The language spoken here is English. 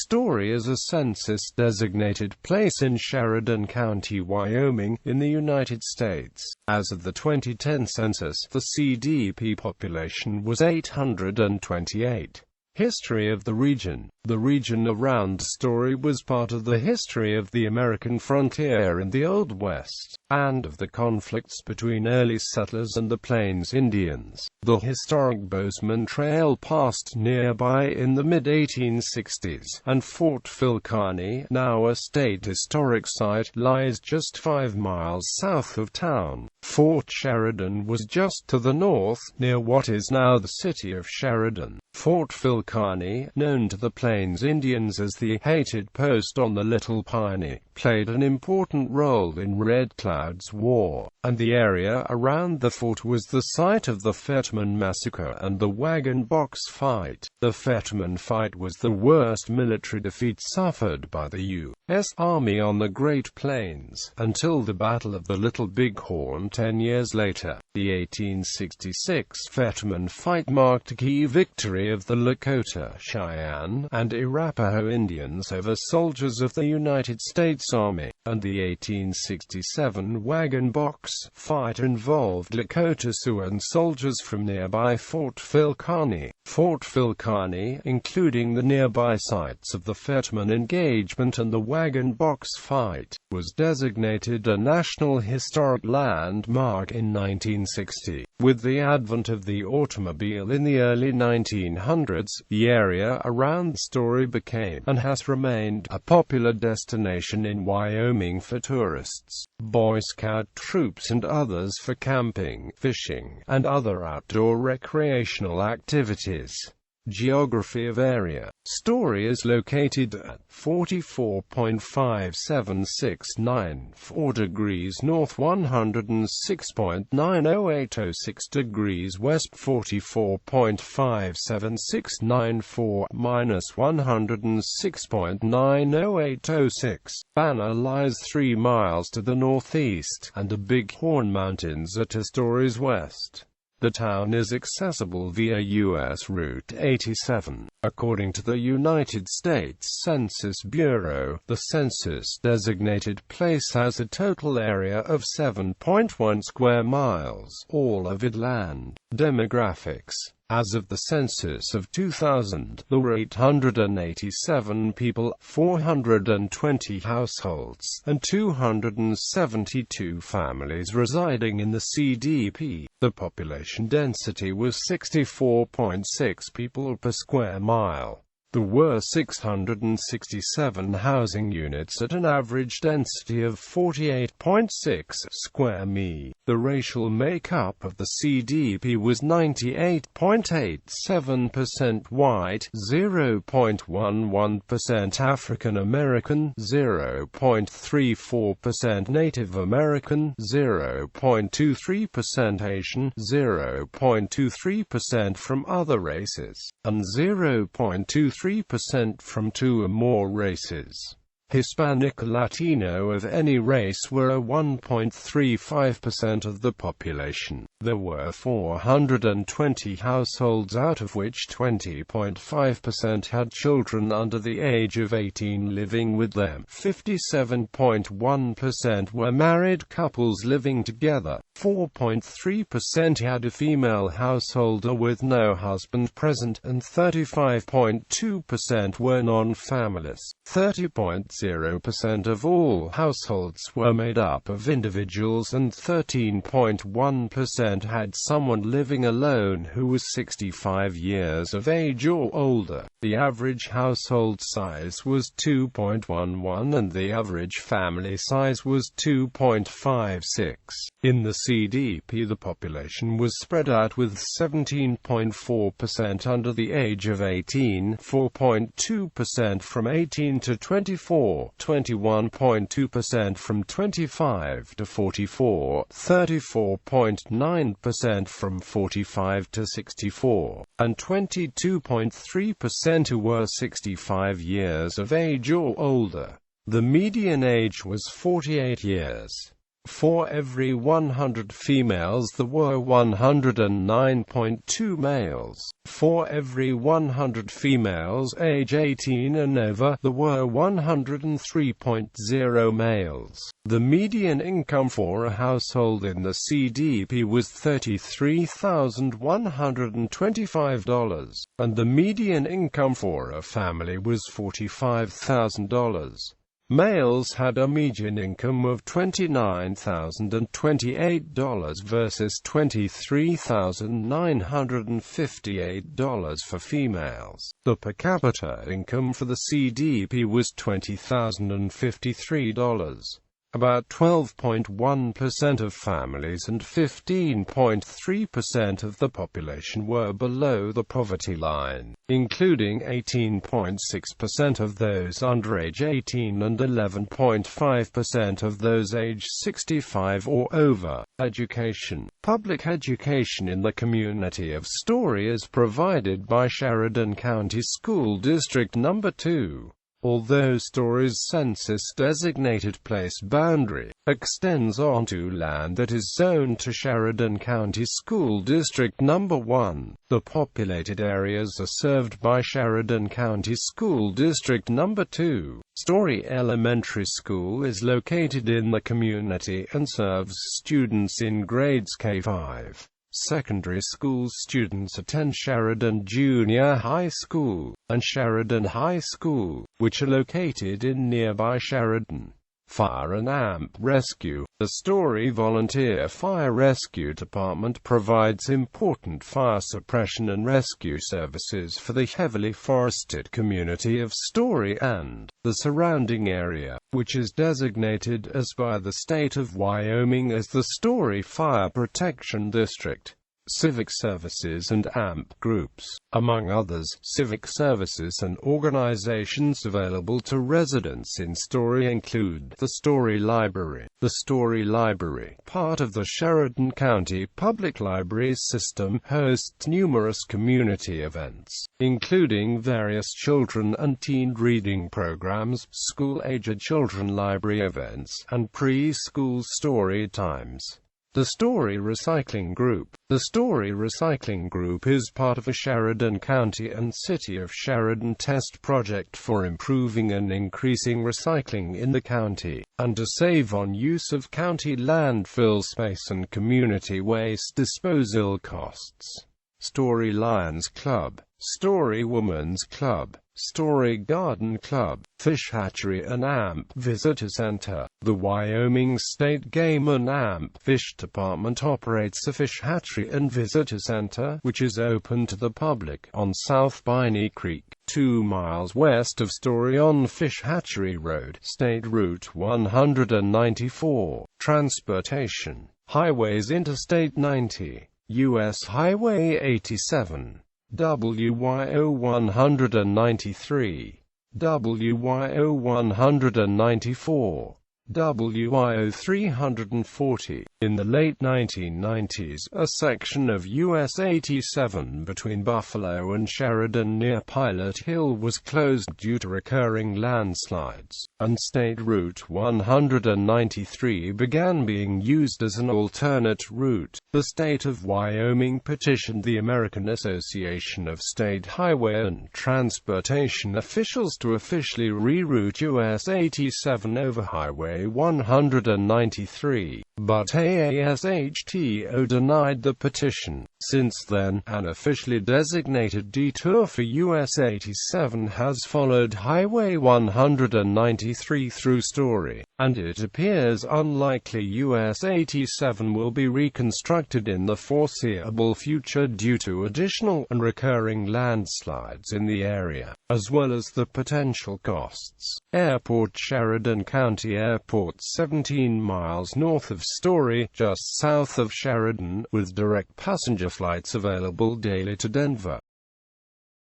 Story is a census-designated place in Sheridan County, Wyoming, in the United States. As of the 2010 census, the CDP population was 828. History of the region. The region around Story was part of the history of the American frontier in the Old West, and of the conflicts between early settlers and the Plains Indians. The historic Bozeman Trail passed nearby in the mid-1860s, and Fort Phil Kearny, now a state historic site, lies just 5 miles south of town. Fort Sheridan was just to the north, near what is now the city of Sheridan. Fort Phil Kearny, known to the Plains Indians as the hated post on the Little Piney, played an important role in Red Cloud's War, and the area around the fort was the site of the Fetterman Massacre and the Wagon Box Fight. The Fetterman Fight was the worst military defeat suffered by the U.S. Army on the Great Plains, until the Battle of the Little Bighorn 10 years later. The 1866 Fetterman Fight marked a key victory of the Lakota, Cheyenne, and Arapaho Indians over soldiers of the United States Army, and the 1867 Wagon Box Fight involved Lakota Sioux and soldiers from nearby Fort Phil Kearny. Fort Phil Kearny, including the nearby sites of the Fetterman engagement and the Wagon Box Fight, was designated a National Historic Landmark in 1960. With the advent of the automobile in the early 1900s, the area around Story became, and has remained, a popular destination in Wyoming for tourists, Boy Scout troops and others for camping, fishing, and other outdoor recreational activities. Geography of area. Story is located at 44.5769 degrees north, 106.90806 degrees west, 44.5769 minus 106.90806. Banner lies 3 miles to the northeast, and the Big Horn Mountains are to Story's west. The town is accessible via U.S. Route 87. According to the United States Census Bureau, the census-designated place has a total area of 7.1 square miles, all of it land. Demographics. As of the census of 2000, there were 887 people, 420 households, and 272 families residing in the CDP. The population density was 64.6 people per square mile. There were 667 housing units at an average density of 48.6 square mi. The racial makeup of the CDP was 98.87% white, 0.11% African American, 0.34% Native American, 0.23% Asian, 0.23% from other races, and 0.23% from 2 or more races. Hispanic or Latino of any race were 1.35% of the population. There were 420 households, out of which 20.5% had children under the age of 18 living with them. 57.1% were married couples living together. 4.3% had a female householder with no husband present, and 35.2% were non-families. 30.0% of all households were made up of individuals, and 13.1% had someone living alone who was 65 years of age or older. The average household size was 2.11 and the average family size was 2.56. In the CDP, the population was spread out with 17.4% under the age of 18, 4.2% from 18 to 24, 21.2% from 25 to 44, 34.9% from 45 to 64, and 22.3% who were 65 years of age or older. The median age was 48 years. For every 100 females there were 109.2 males. For every 100 females age 18 and over, there were 103.0 males. The median income for a household in the CDP was $33,125, and the median income for a family was $45,000. Males had a median income of $29,028 versus $23,958 for females. The per capita income for the CDP was $20,053. About 12.1% of families and 15.3% of the population were below the poverty line, including 18.6% of those under age 18 and 11.5% of those age 65 or over. Education. Public education in the community of Story is provided by Sheridan County School District No. 2. Although Story's census-designated place boundary extends onto land that is zoned to Sheridan County School District No. 1, the populated areas are served by Sheridan County School District No. 2. Story Elementary School is located in the community and serves students in grades K-5. Secondary school students attend Sheridan Junior High School and Sheridan High School, which are located in nearby Sheridan. Fire and AMP Rescue. The Story Volunteer Fire Rescue Department provides important fire suppression and rescue services for the heavily forested community of Story and the surrounding area, which is designated as by the state of Wyoming as the Story Fire Protection District. Civic services and AMP groups. Among others, civic services and organizations available to residents in Story include the Story Library. The Story Library, part of the Sheridan County Public Libraries system, hosts numerous community events, including various children and teen reading programs, school-aged children library events, and preschool story times. The Story Recycling Group. The Story Recycling Group is part of a Sheridan County and City of Sheridan test project for improving and increasing recycling in the county, and to save on use of county landfill space and community waste disposal costs. Story Lions Club, Story Women's Club, Story Garden Club, Fish Hatchery and AMP Visitor Center. The Wyoming State Game and AMP Fish Department operates a fish hatchery and visitor center, which is open to the public, on South Piney Creek, 2 miles west of Story on Fish Hatchery Road, State Route 194. Transportation. Highways: Interstate 90, U.S. Highway 87, WYO 193, WYO 194, WYO 340. In the late 1990s, a section of US 87 between Buffalo and Sheridan near Pilot Hill was closed due to recurring landslides, and State Route 193 began being used as an alternate route. The state of Wyoming petitioned the American Association of State Highway and Transportation officials to officially reroute US 87 over Highway 193, but AASHTO denied the petition. Since then, an officially designated detour for US 87 has followed Highway 193 through Story, and it appears unlikely US 87 will be reconstructed in the foreseeable future due to additional and recurring landslides in the area, as well as the potential costs. Airport. Sheridan County Airport, 17 miles north of Story, just south of Sheridan, with direct passenger flights available daily to Denver.